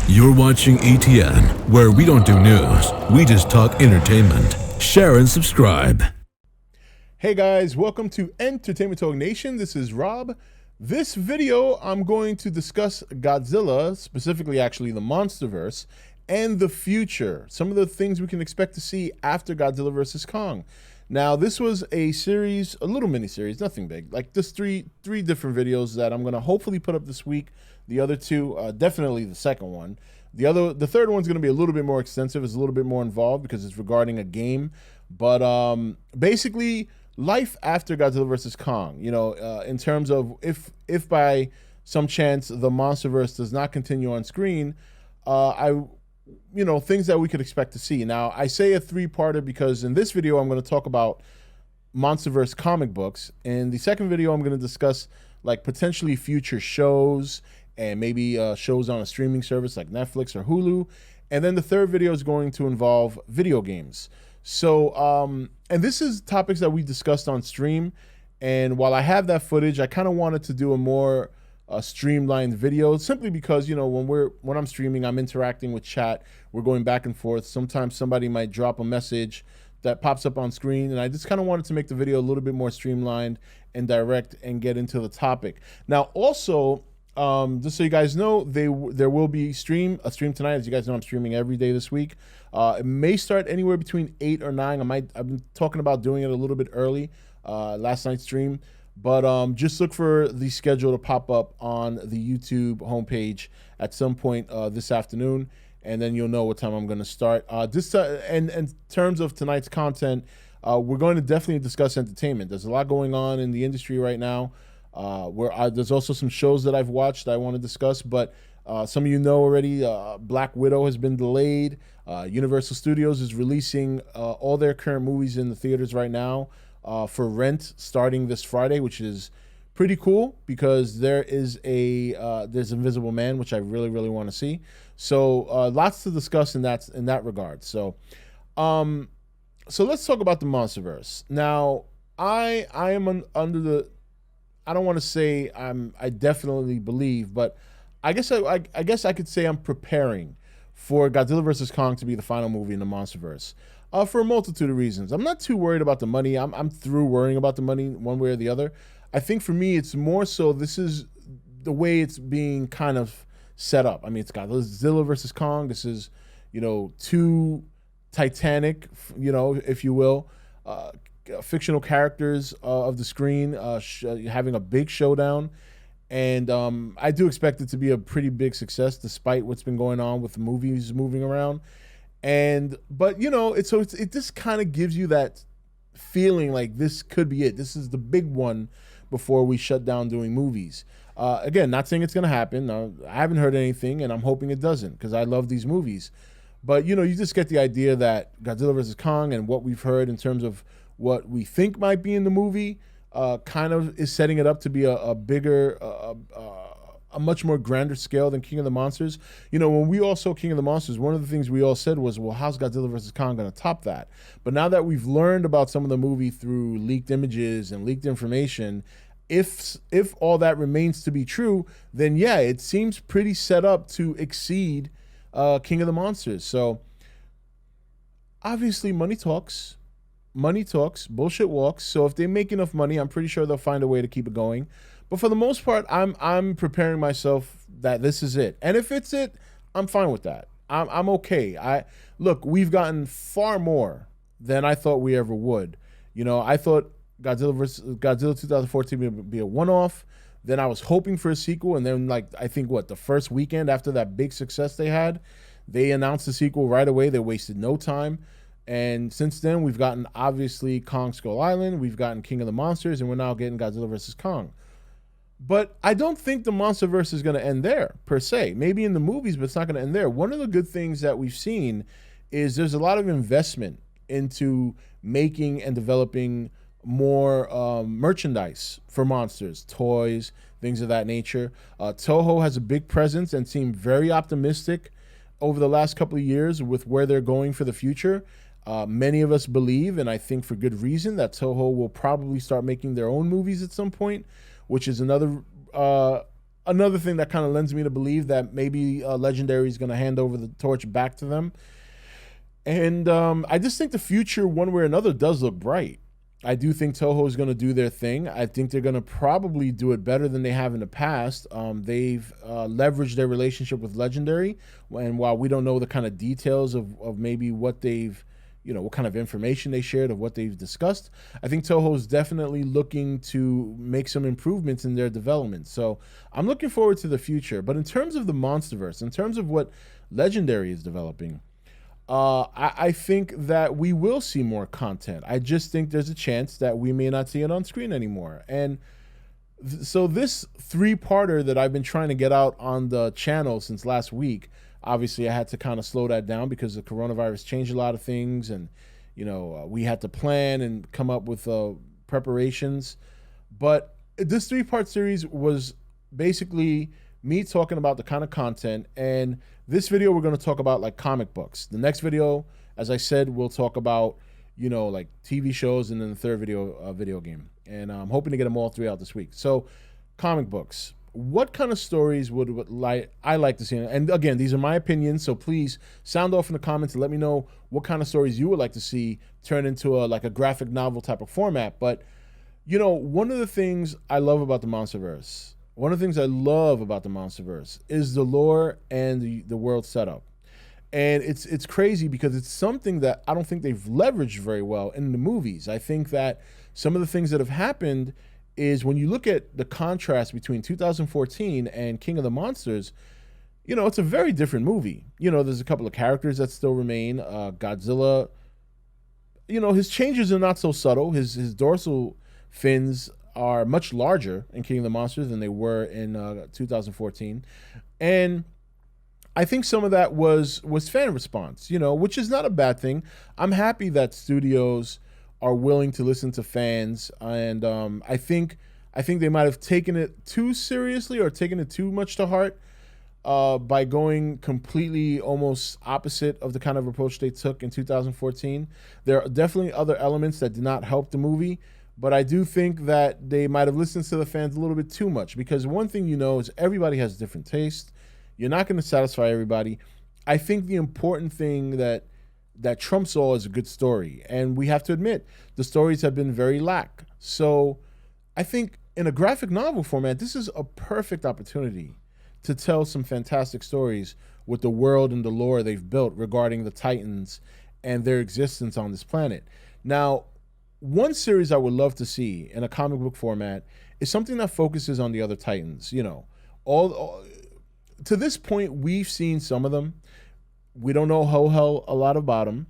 You're watching E.T.N, where we don't do news, we just talk entertainment. Share and subscribe. Hey guys, welcome to Entertainment Talk Nation. This is Rob. This video, I'm going to discuss Godzilla, specifically actually the Monsterverse, and the future. Some of the things we can expect to see after Godzilla vs. Kong. Now, this was a series, a little mini series, nothing big, like just three different videos that I'm going to hopefully put up this week. The other two, definitely the second one. The third one's going to be a little bit more extensive. It's a little bit more involved because it's regarding a game. But basically, life after Godzilla vs. Kong. You know, in terms of if by some chance the Monsterverse does not continue on screen, things that we could expect to see. Now, I say a three-parter because in this video I'm going to talk about Monsterverse comic books. In the second video, I'm going to discuss like potentially future shows and maybe shows on a streaming service like Netflix or Hulu. And then the third video is going to involve video games. So, and this is topics that we discussed on stream. And while I have that footage, I kind of wanted to do a more streamlined video, simply because, you know, when I'm streaming, I'm interacting with chat. We're going back and forth. Sometimes somebody might drop a message that pops up on screen, and I just kind of wanted to make the video a little bit more streamlined and direct and get into the topic. Now, also, just so you guys know, there will be a stream tonight. As you guys know, I'm streaming every day this week. It may start anywhere between 8 or 9. I've been talking about doing it a little bit early, last night's stream. But just look for the schedule to pop up on the YouTube homepage at some point this afternoon, and then you'll know what time I'm going to start. And in terms of tonight's content, we're going to definitely discuss entertainment. There's a lot going on in the industry right now. There's also some shows that I've watched I want to discuss, but some of you know already, Black Widow has been delayed. Universal Studios is releasing all their current movies in the theaters right now for rent starting this Friday, which is pretty cool because there's Invisible Man, which I really, really want to see. So lots to discuss in that regard. So let's talk about the Monsterverse. Now, I am under the, I don't want to say I definitely believe, but I guess I could say I'm preparing for Godzilla vs. Kong to be the final movie in the Monsterverse. For a multitude of reasons. I'm not too worried about the money. I'm through worrying about the money one way or the other. I think for me, it's more so this is the way it's being kind of set up. I mean, it's Godzilla versus Kong. This is, two Titanic, if you will, fictional characters of the screen having a big showdown. And I do expect it to be a pretty big success despite what's been going on with the movies moving around. But it just kind of gives you that feeling like this could be it. This is the big one before we shut down doing movies. Again, not saying it's going to happen. I haven't heard anything, and I'm hoping it doesn't because I love these movies. But, you just get the idea that Godzilla vs. Kong and what we've heard in terms of what we think might be in the movie kind of is setting it up to be a bigger, a much more grander scale than King of the Monsters. When we all saw King of the Monsters, one of the things we all said was, well, how's Godzilla vs. Kong going to top that? But now that we've learned about some of the movie through leaked images and leaked information, if all that remains to be true, then yeah, it seems pretty set up to exceed King of the Monsters. So obviously money talks, bullshit walks. So if they make enough money, I'm pretty sure they'll find a way to keep it going. But for the most part, I'm preparing myself that this is it. And if it's it, I'm fine with that. I'm okay. Look, we've gotten far more than I thought we ever would. I thought Godzilla 2014 would be a one-off. Then I was hoping for a sequel, and then I think the first weekend after that big success they had, they announced the sequel right away. They wasted no time. And since then, we've gotten obviously Kong Skull Island, we've gotten King of the Monsters, and we're now getting Godzilla vs. Kong. But I don't think the Monsterverse is going to end there, per se. Maybe in the movies, but it's not going to end there. One of the good things that we've seen is there's a lot of investment into making and developing more merchandise for monsters, toys, things of that nature. Toho has a big presence and seemed very optimistic over the last couple of years with where they're going for the future. Many of us believe, and I think for good reason, that Toho will probably start making their own movies at some point, which is another another thing that kind of lends me to believe that maybe Legendary is going to hand over the torch back to them. And I just think the future, one way or another, does look bright. I do think Toho is going to do their thing. I think they're going to probably do it better than they have in the past. They've leveraged their relationship with Legendary, and while we don't know the kind of details of maybe what they've, what kind of information they shared of what they've discussed, I think Toho is definitely looking to make some improvements in their development. So I'm looking forward to the future. But in terms of the Monsterverse, in terms of what Legendary is developing, I think that we will see more content. I just think there's a chance that we may not see it on screen anymore. And so this 3-parter that I've been trying to get out on the channel since last week, obviously I had to kind of slow that down because the coronavirus changed a lot of things, and we had to plan and come up with preparations. But this 3-part series was basically me talking about the kind of content, and this video we're going to talk about like comic books. The next video, as I said, we'll talk about like TV shows, and then the third video, video game. And I'm hoping to get them all 3 out this week. So comic books, what kind of stories would I like to see? And again, these are my opinions, so please sound off in the comments and let me know what kind of stories you would like to see turn into a graphic novel type of format. But one of the things I love about the Monsterverse, is the lore and the world setup. And it's crazy because it's something that I don't think they've leveraged very well in the movies. I think that some of the things that have happened is when you look at the contrast between 2014 and King of the Monsters, it's a very different movie. There's a couple of characters that still remain. Godzilla, his changes are not so subtle. His dorsal fins are much larger in King of the Monsters than they were in 2014. And I think some of that was fan response, which is not a bad thing. I'm happy that studios are willing to listen to fans, and I think they might have taken it too seriously or taken it too much to heart by going completely almost opposite of the kind of approach they took in 2014. There are definitely other elements that did not help the movie, but I do think that they might have listened to the fans a little bit too much, because one thing is everybody has different taste. You're not going to satisfy everybody. I think the important thing that trumps all is a good story, and we have to admit the stories have been very lack. So I think in a graphic novel format, this is a perfect opportunity to tell some fantastic stories with the world and the lore they've built regarding the Titans and their existence on this planet. Now, one series I would love to see in a comic book format is something that focuses on the other Titans. All to this point, we've seen some of them. We don't know a whole hell a lot about them,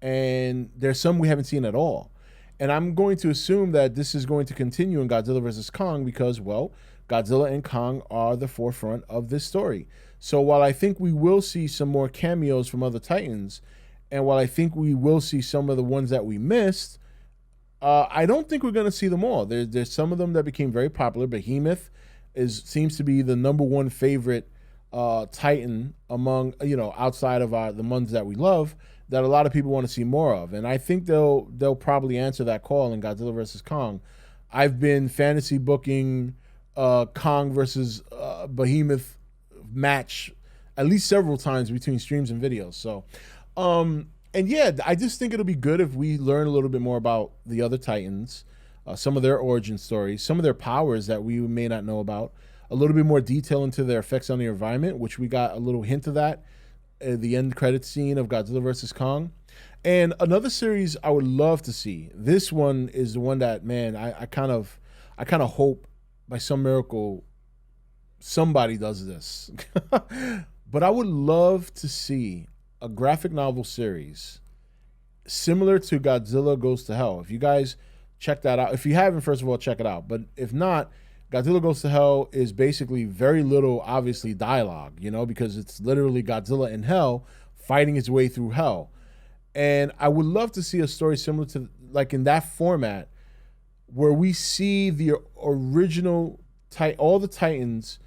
and there's some we haven't seen at all. And I'm going to assume that this is going to continue in Godzilla vs. Kong because, well, Godzilla and Kong are the forefront of this story. So while I think we will see some more cameos from other Titans, and while I think we will see some of the ones that we missed, I don't think we're going to see them all. There's some of them that became very popular. Behemoth seems to be the #1 favorite Titan among, outside of the ones that we love, that a lot of people want to see more of. And I think they'll probably answer that call in Godzilla vs. Kong. I've been fantasy booking Kong versus Behemoth match at least several times between streams and videos. So, and yeah, I just think it'll be good if we learn a little bit more about the other Titans, some of their origin stories, some of their powers that we may not know about, a little bit more detail into their effects on the environment, which we got a little hint of that at the end credit scene of Godzilla vs. Kong. And another series I would love to see. This one is the one that, man, I kind of hope by some miracle somebody does this. But I would love to see a graphic novel series similar to Godzilla Goes to Hell. If you guys check that out, if you haven't, first of all, check it out. But if not, Godzilla Goes to Hell is basically very little, obviously, dialogue, because it's literally Godzilla in hell fighting his way through hell. And I would love to see a story similar to, like, in that format, where we see the original, all the Titans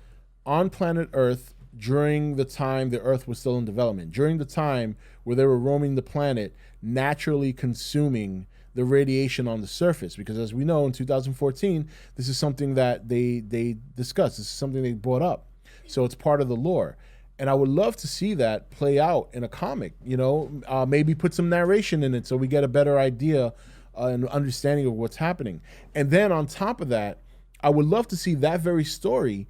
on planet Earth during the time the Earth was still in development, during the time where they were roaming the planet, naturally consuming the radiation on the surface, because as we know in 2014, this is something that they discussed. This is something they brought up. So it's part of the lore. And I would love to see that play out in a comic, maybe put some narration in it so we get a better idea and understanding of what's happening. And then on top of that, I would love to see that very story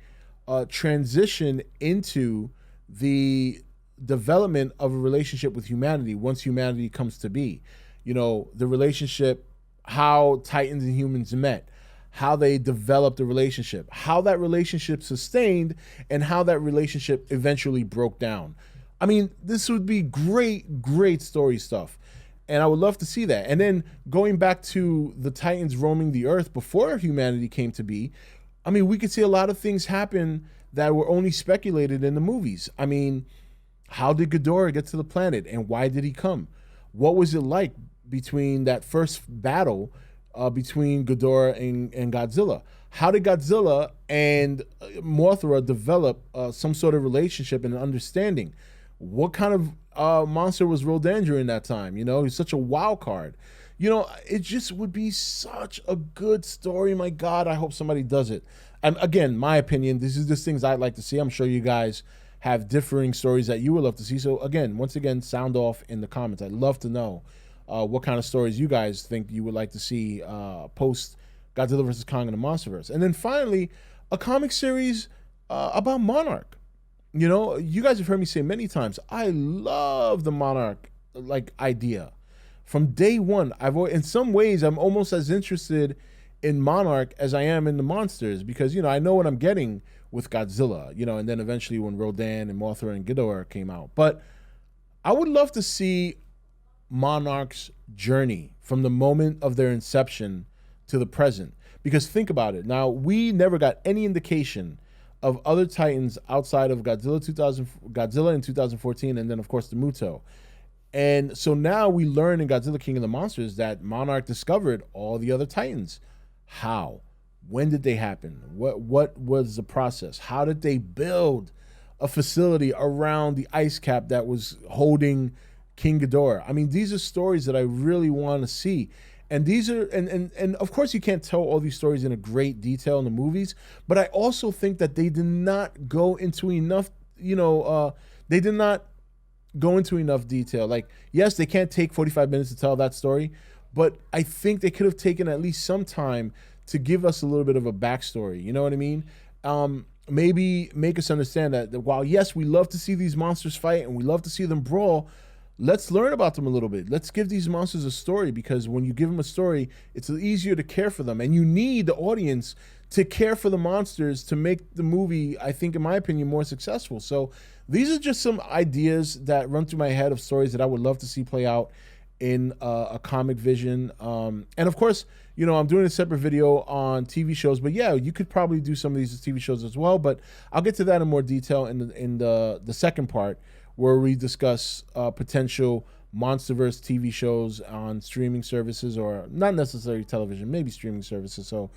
transition into the development of a relationship with humanity once humanity comes to be. The relationship, how Titans and humans met, how they developed the relationship, how that relationship sustained, and how that relationship eventually broke down. I mean, this would be great story stuff. And I would love to see that. And then going back to the Titans roaming the earth before humanity came to be, I mean, we could see a lot of things happen that were only speculated in the movies. I mean, how did Ghidorah get to the planet and why did he come? What was it like between that first battle between Ghidorah and Godzilla? How did Godzilla and Mothra develop some sort of relationship and understanding? What kind of monster was Rodan during that time? He's such a wild card. It just would be such a good story. My God, I hope somebody does it. And again, my opinion, this is just things I'd like to see. I'm sure you guys have differing stories that you would love to see. So again, once again, sound off in the comments. I'd love to know what kind of stories you guys think you would like to see post Godzilla vs. Kong in the Monsterverse. And then finally, a comic series about Monarch. You guys have heard me say many times, I love the Monarch idea. From day one, in some ways, I'm almost as interested in Monarch as I am in the monsters, because I know what I'm getting with Godzilla, and then eventually when Rodan and Mothra and Ghidorah came out. But I would love to see Monarchs Journey from the moment of their inception to the present, because think about it. Now, we never got any indication of other Titans outside of Godzilla in 2014, and then of course the Muto. And so now we learn in Godzilla King of the Monsters that Monarch discovered all the other Titans. How? When did they happen? What was the process? How did they build a facility around the ice cap that was holding King Ghidorah? I mean, these are stories that I really want to see. And these are, and of course you can't tell all these stories in a great detail in the movies, but I also think that they did not go into enough, they did not go into enough detail. Like, yes, they can't take 45 minutes to tell that story, but I think they could have taken at least some time to give us a little bit of a backstory. You know what I mean? Maybe make us understand that while, yes, we love to see these monsters fight and we love to see them brawl, let's learn about them a little bit. Let's give these monsters a story, because when you give them a story, it's easier to care for them. And you need the audience to care for the monsters to make the movie, I think, in my opinion, more successful. So these are just some ideas that run through my head of stories that I would love to see play out in a comic vision. And of course, I'm doing a separate video on TV shows, but yeah, you could probably do some of these TV shows as well, but I'll get to that in more detail in the second part, where we discuss potential Monsterverse TV shows on streaming services, or not necessarily television, maybe streaming services. So,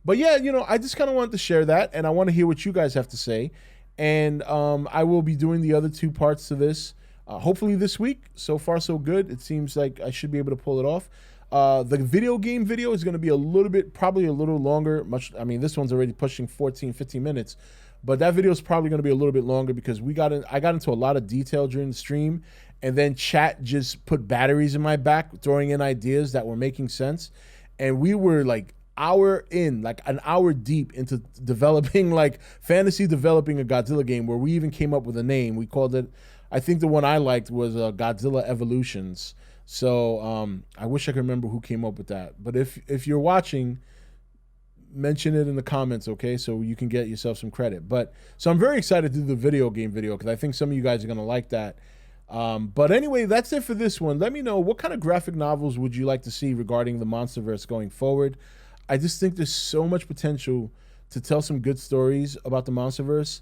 but yeah, I just kind of wanted to share that, and I want to hear what you guys have to say. And I will be doing the other two parts to this, hopefully this week. So far, so good. It seems like I should be able to pull it off. The video game video is going to be probably a little longer. This one's already pushing 14, 15 minutes. But that video is probably going to be a little bit longer, because I got into a lot of detail during the stream, and then chat just put batteries in my back, throwing in ideas that were making sense. And we were like an hour deep into developing, developing a Godzilla game, where we even came up with a name. We called it, I think the one I liked was Godzilla Evolutions. So I wish I could remember who came up with that. But if you're watching, mention it in the comments, okay, so you can get yourself some credit. But so I'm very excited to do the video game video, because I think some of you guys are going to like that. But anyway, that's it for this one. Let me know, what kind of graphic novels would you like to see regarding the Monsterverse going forward? I just think there's so much potential to tell some good stories about the Monsterverse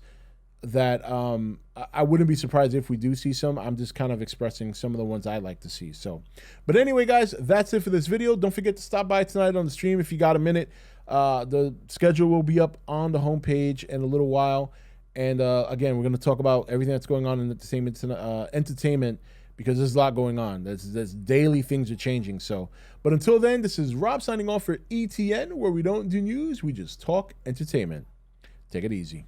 that I wouldn't be surprised if we do see some. I'm just kind of expressing some of the ones I like to see. So, but anyway, guys, that's it for this video. Don't forget to stop by tonight on the stream if you got a minute. The schedule will be up on the homepage in a little while. And again, we're going to talk about everything that's going on in entertainment because there's a lot going on. There's daily things are changing. So, but until then, this is Rob signing off for E.T.N, where we don't do news, we just talk entertainment. Take it easy.